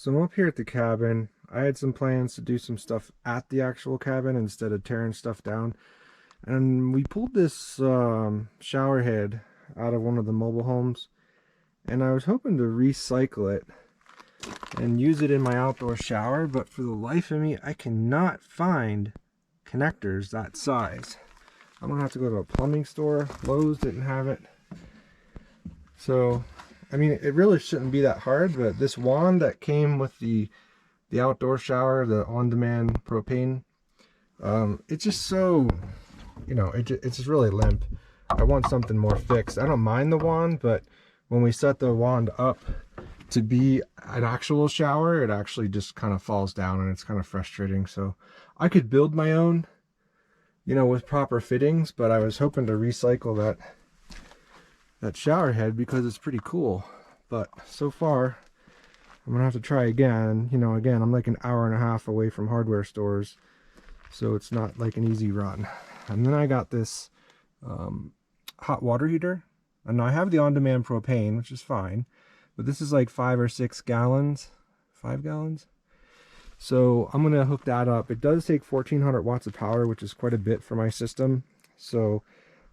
So I'm up here at the cabin. I had some plans to do some stuff at the actual cabin instead of tearing stuff down. And we pulled this shower head out of one of the mobile homes. And I was hoping to recycle it and use it in my outdoor shower. But for the life of me, I cannot find connectors that size. I'm going to have to go to a plumbing store. Lowe's didn't have it. So, I mean, it really shouldn't be that hard. But this wand that came with the outdoor shower, the on-demand propane, it's just so, it's just really limp. I want something more fixed. I don't mind the wand, but when we set the wand up to be an actual shower, it actually just kind of falls down, and it's kind of frustrating. So I could build my own, with proper fittings, but I was hoping to recycle that shower head because it's pretty cool. But so far, I'm gonna have to try again. Again, I'm like an hour and a half away from hardware stores, so it's not like an easy run. And then I got this hot water heater, and I have the on-demand propane, which is fine, but this is like 5 or 6 gallons, 5 gallons. So I'm gonna hook that up. It does take 1400 watts of power, which is quite a bit for my system. So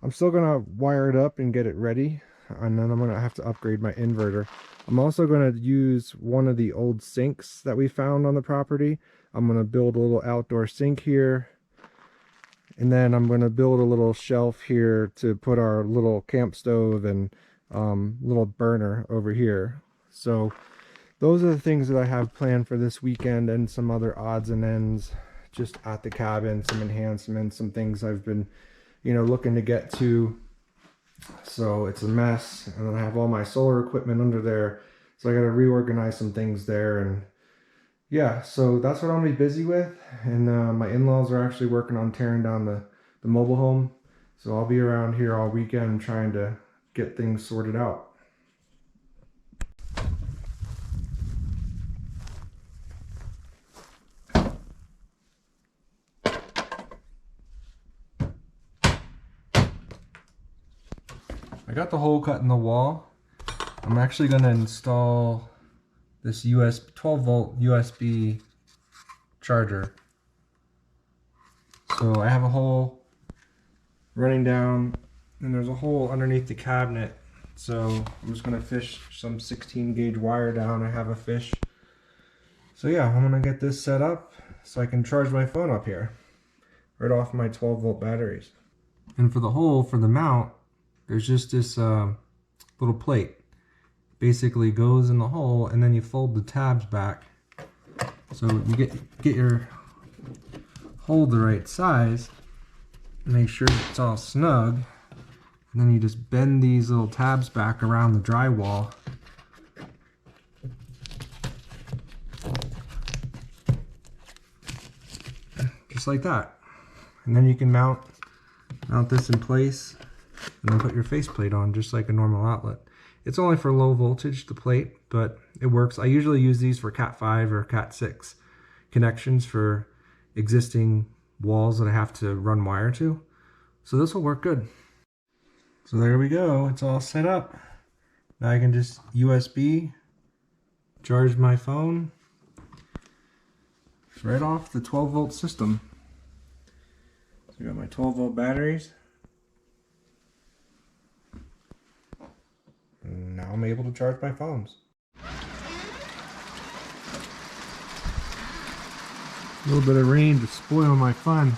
I'm still gonna wire it up and get it ready, and then I'm gonna have to upgrade my inverter. I'm also gonna use one of the old sinks that we found on the property. I'm gonna build a little outdoor sink here, and then I'm gonna build a little shelf here to put our little camp stove and little burner over here. So those are the things that I have planned for this weekend, and some other odds and ends just at the cabin, some enhancements, some things I've been looking to get to. So it's a mess, and then I have all my solar equipment under there, so I got to reorganize some things there. And yeah, so that's what I'm gonna be busy with. And my in-laws are actually working on tearing down the mobile home, so I'll be around here all weekend trying to get things sorted out. I got the hole cut in the wall. I'm actually going to install this 12 volt USB charger. So I have a hole running down, and there's a hole underneath the cabinet. So I'm just going to fish some 16 gauge wire down. I have a fish. So yeah, I'm going to get this set up so I can charge my phone up here right off my 12 volt batteries. And for the hole for the mount, there's just this little plate. Basically goes in the hole, and then you fold the tabs back so you get your hole the right size. Make sure it's all snug, and then you just bend these little tabs back around the drywall. Just like that. And then you can mount this in place, and then put your faceplate on just like a normal outlet. It's only for low voltage, the plate, but it works. I usually use these for Cat 5 or Cat 6 connections for existing walls that I have to run wire to. So this will work good. So there we go. It's all set up. Now I can just USB charge my phone right off the 12 volt system. So I got my 12 volt batteries. And now I'm able to charge my phones. A little bit of rain to spoil my fun.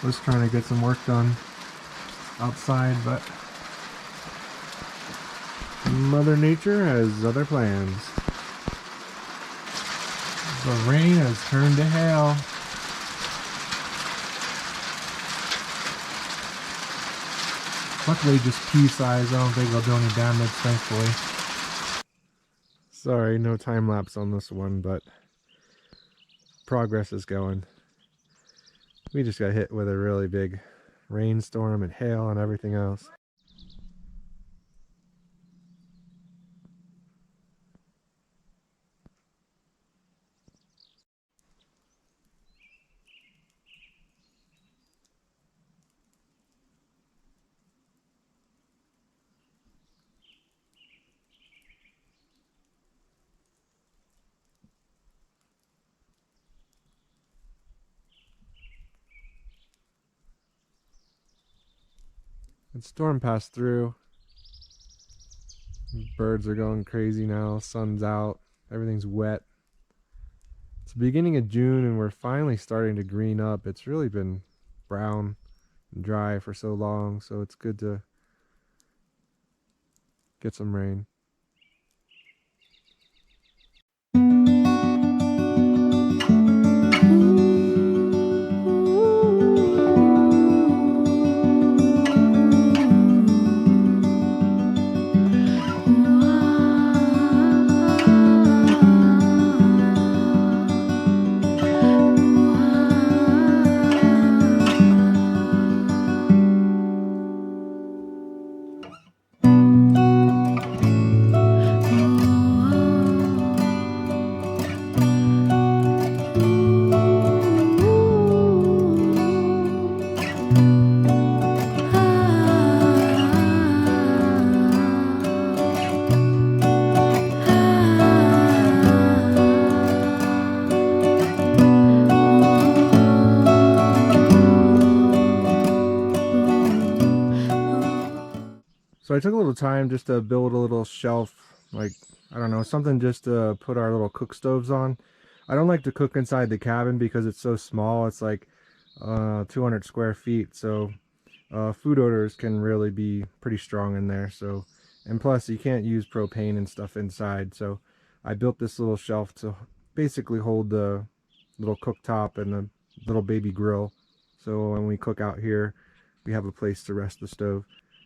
I was trying to get some work done outside, but Mother Nature has other plans. The rain has turned to hail. Luckily just pea size. I don't think they'll do any damage, thankfully. Sorry, no time lapse on this one, but progress is going. We just got hit with a really big rainstorm and hail and everything else. The storm passed through. Birds are going crazy now. Sun's out. Everything's wet. It's the beginning of June and we're finally starting to green up. It's really been brown and dry for so long, so it's good to get some rain. So I took a little time just to build a little shelf, like, I don't know, something just to put our little cook stoves on. I don't like to cook inside the cabin because it's so small. It's like 200 square feet, so food odors can really be pretty strong in there. So, and plus you can't use propane and stuff inside. So I built this little shelf to basically hold the little cooktop and the little baby grill. So when we cook out here, we have a place to rest the stove.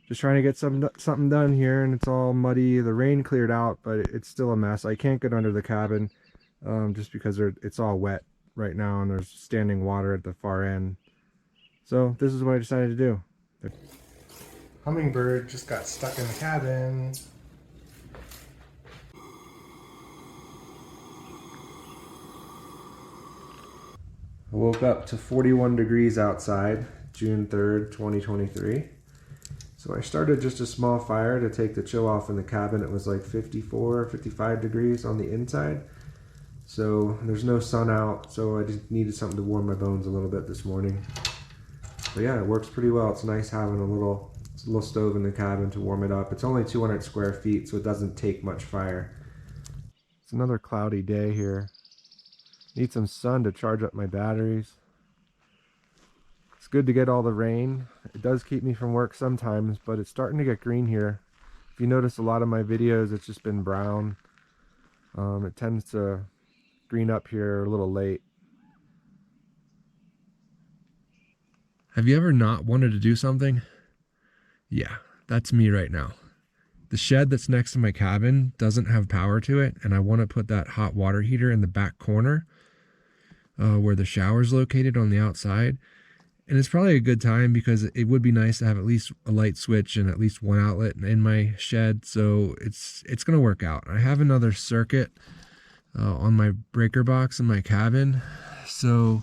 Just trying to get something done here, and it's all muddy. The rain cleared out, but it's still a mess. I can't get under the cabin just because it's all wet right now, and there's standing water at the far end. So this is what I decided to do. The hummingbird just got stuck in the cabin. I woke up to 41 degrees outside, June 3rd, 2023. So I started just a small fire to take the chill off in the cabin. It was like 54, 55 degrees on the inside. So there's no sun out, so I just needed something to warm my bones a little bit this morning. But yeah, it works pretty well. It's nice having a little stove in the cabin to warm it up. It's only 200 square feet, so it doesn't take much fire. It's another cloudy day here. Need some sun to charge up my batteries. It's good to get all the rain. It does keep me from work sometimes, but it's starting to get green here. If you notice a lot of my videos, it's just been brown. It tends to green up here a little late. Have you ever not wanted to do something? Yeah, that's me right now. The shed that's next to my cabin doesn't have power to it, and I want to put that hot water heater in the back corner where the shower's located on the outside. And it's probably a good time because it would be nice to have at least a light switch and at least one outlet in my shed. So it's going to work out. I have another circuit on my breaker box in my cabin. So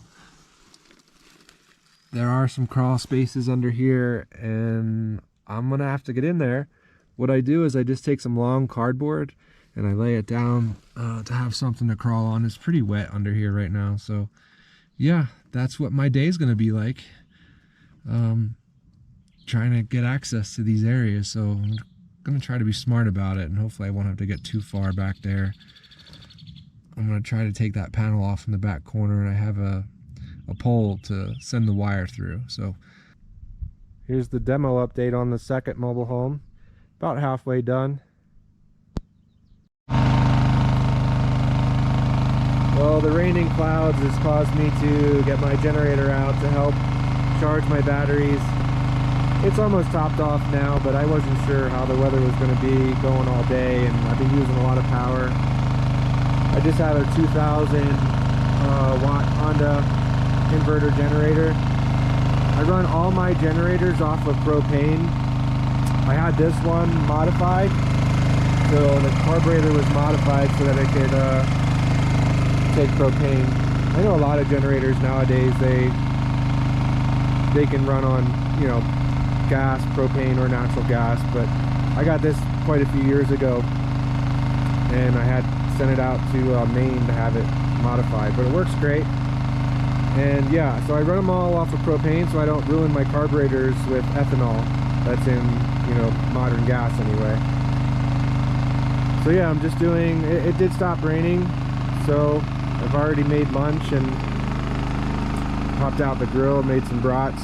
there are some crawl spaces under here and I'm going to have to get in there. What I do is I just take some long cardboard and I lay it down to have something to crawl on. It's pretty wet under here right now. So yeah, that's what my day is going to be like. Trying to get access to these areas. So I'm going to try to be smart about it, and hopefully I won't have to get too far back there. I'm going to try to take that panel off in the back corner, and I have a pole to send the wire through. So here's the demo update on the second mobile home. About halfway done. Well, the raining clouds has caused me to get my generator out to help charge my batteries. It's almost topped off now, but I wasn't sure how the weather was going to be going all day, and I've been using a lot of power. I just have a 2000 watt Honda inverter generator. I run all my generators off of propane. I had this one modified, so the carburetor was modified so that it could take propane. I know a lot of generators nowadays, they can run on, you know, gas, propane, or natural gas, but I got this quite a few years ago and I had sent it out to Maine to have it modified, but it works great. And yeah, so I run them all off of propane so I don't ruin my carburetors with ethanol. That's in, you know, modern gas anyway. So yeah, I'm just doing, it did stop raining, so I've already made lunch and popped out the grill, made some brats.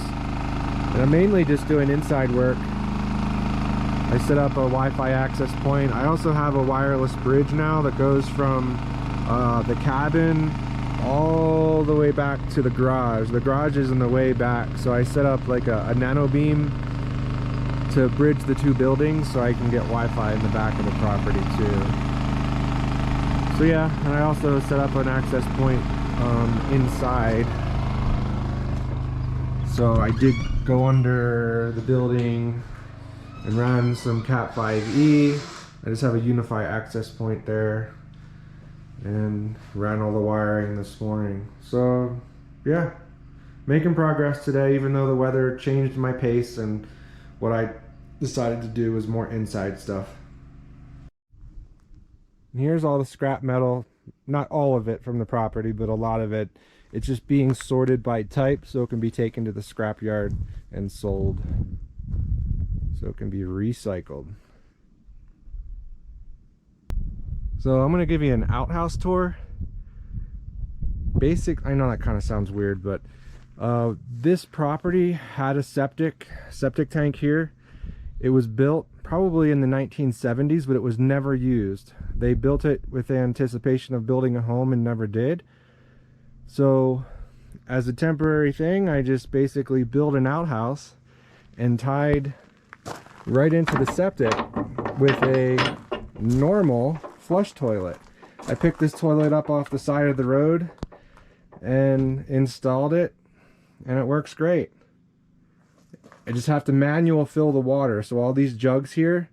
And I'm mainly just doing inside work. I set up a Wi-Fi access point. I also have a wireless bridge now that goes from the cabin all the way back to the garage. The garage is in the way back, so I set up like a nano beam to bridge the two buildings so I can get Wi-Fi in the back of the property too. So yeah, and I also set up an access point inside. So I did go under the building and ran some Cat 5e. I just have a Unify access point there and ran all the wiring this morning. So yeah, making progress today, even though the weather changed my pace, and what I decided to do was more inside stuff. And here's all the scrap metal, not all of it from the property, but a lot of it. It's just being sorted by type so it can be taken to the scrap yard and sold, so it can be recycled. So I'm going to give you an outhouse tour. I know that kind of sounds weird, but this property had a septic tank here. It was built probably in the 1970s, but it was never used. They built it with the anticipation of building a home and never did. So as a temporary thing, I just basically built an outhouse and tied right into the septic with a normal flush toilet. I picked this toilet up off the side of the road and installed it, and it works great. I just have to manual fill the water. So all these jugs here,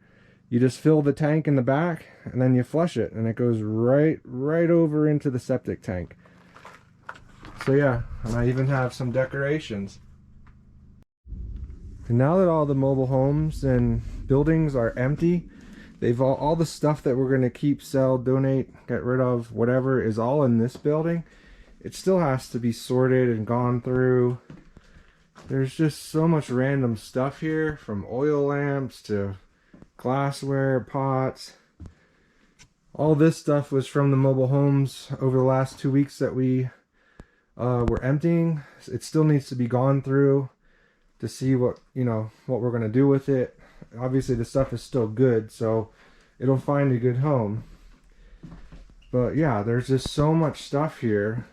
you just fill the tank in the back and then you flush it, and it goes right over into the septic tank. So yeah, and I even have some decorations. And now that all the mobile homes and buildings are empty, they've all the stuff that we're going to keep, sell, donate, get rid of, whatever, is all in this building. It still has to be sorted and gone through. There's just so much random stuff here, from oil lamps to glassware, pots. All this stuff was from the mobile homes over the last 2 weeks that we were emptying. It still needs to be gone through to see what, you know, what we're going to do with it. Obviously the stuff is still good, so it'll find a good home. But yeah, there's just so much stuff here.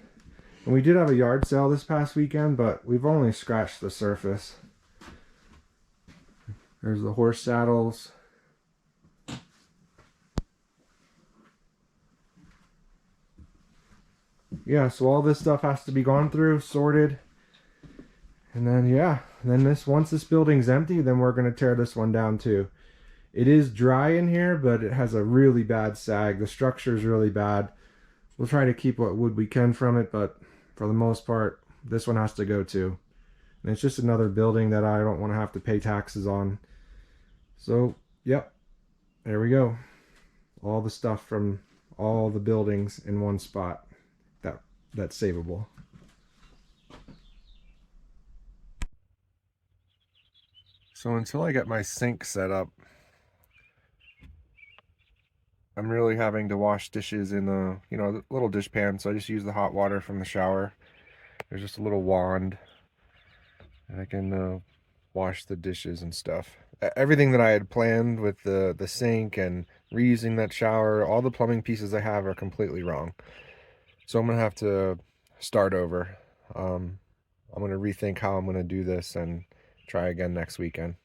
And we did have a yard sale this past weekend, but we've only scratched the surface. There's the horse saddles. Yeah, so all this stuff has to be gone through, sorted. And then yeah, once this building's empty, then we're going to tear this one down too. It is dry in here, but it has a really bad sag. The structure is really bad. We'll try to keep what wood we can from it, but for the most part, this one has to go too. And it's just another building that I don't want to have to pay taxes on. So, yep, there we go. All the stuff from all the buildings in one spot that's savable. So until I get my sink set up, I'm really having to wash dishes in the, you know, the little dish pan. So I just use the hot water from the shower. There's just a little wand, and I can wash the dishes and stuff. Everything that I had planned with the sink and reusing that shower, all the plumbing pieces I have are completely wrong. So I'm gonna have to start over. I'm gonna rethink how I'm gonna do this and try again next weekend.